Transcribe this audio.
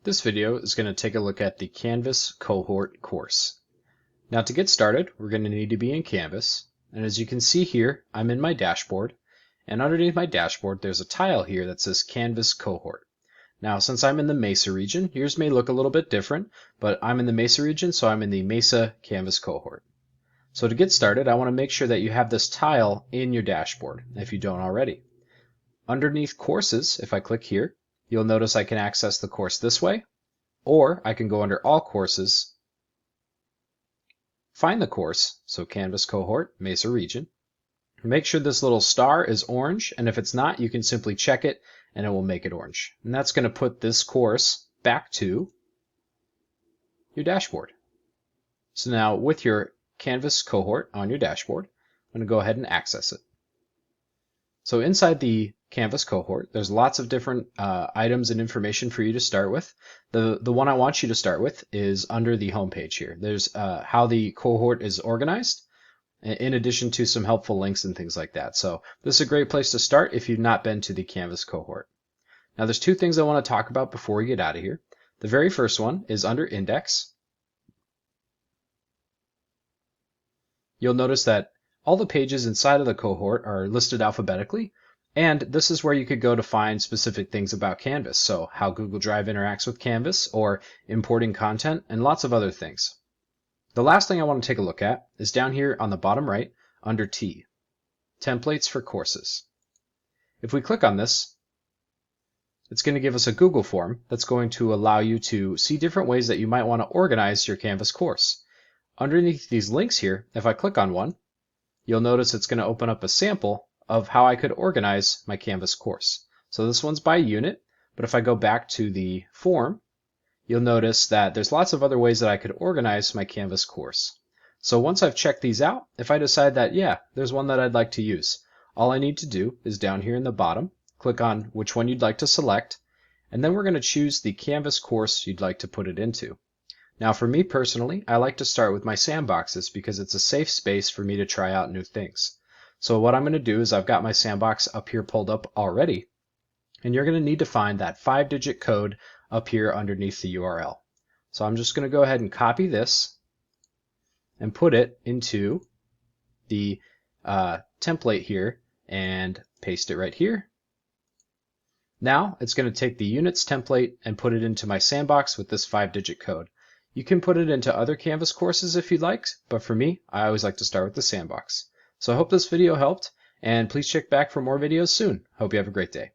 This video is going to take a look at the Canvas Cohort course. Now to get started, we're going to need to be in Canvas, and as you can see here, I'm in my dashboard, and underneath my dashboard there's a tile here that says Canvas Cohort. Now since I'm in the Mesa region, yours may look a little bit different, but I'm in the Mesa region, so I'm in the Mesa Canvas Cohort. So to get started, I want to make sure that you have this tile in your dashboard, if you don't already. Underneath Courses, if I click here, you'll notice I can access the course this way, or I can go under All Courses, find the course, so Canvas Cohort, Mesa Region. Make sure this little star is orange, and if it's not, you can simply check it and it will make it orange. And that's going to put this course back to your dashboard. So now with your Canvas Cohort on your dashboard, I'm going to go ahead and access it. So inside the Canvas Cohort, there's lots of different items and information for you to start with. The one I want you to start with is under the home page here. There's how the cohort is organized, in addition to some helpful links and things like that. So this is a great place to start if you've not been to the Canvas Cohort. Now there's two things I want to talk about before we get out of here. The very first one is under Index. You'll notice that all the pages inside of the cohort are listed alphabetically, and this is where you could go to find specific things about Canvas, so how Google Drive interacts with Canvas, or importing content, and lots of other things. The last thing I want to take a look at is down here on the bottom right under T, Templates for Courses. If we click on this, it's going to give us a Google form that's going to allow you to see different ways that you might want to organize your Canvas course. Underneath these links here, if I click on one, you'll notice it's going to open up a sample of how I could organize my Canvas course. So this one's by unit, but if I go back to the form, you'll notice that there's lots of other ways that I could organize my Canvas course. So once I've checked these out, if I decide that, yeah, there's one that I'd like to use, all I need to do is down here in the bottom, click on which one you'd like to select, and then we're going to choose the Canvas course you'd like to put it into. Now for me personally, I like to start with my sandboxes because it's a safe space for me to try out new things. So what I'm going to do is I've got my sandbox up here pulled up already, and you're going to need to find that 5-digit code up here underneath the URL. So I'm just going to go ahead and copy this and put it into the template here and paste it right here. Now it's going to take the units template and put it into my sandbox with this 5-digit code. You can put it into other Canvas courses if you'd like, but for me, I always like to start with the sandbox. So I hope this video helped, and please check back for more videos soon. Hope you have a great day.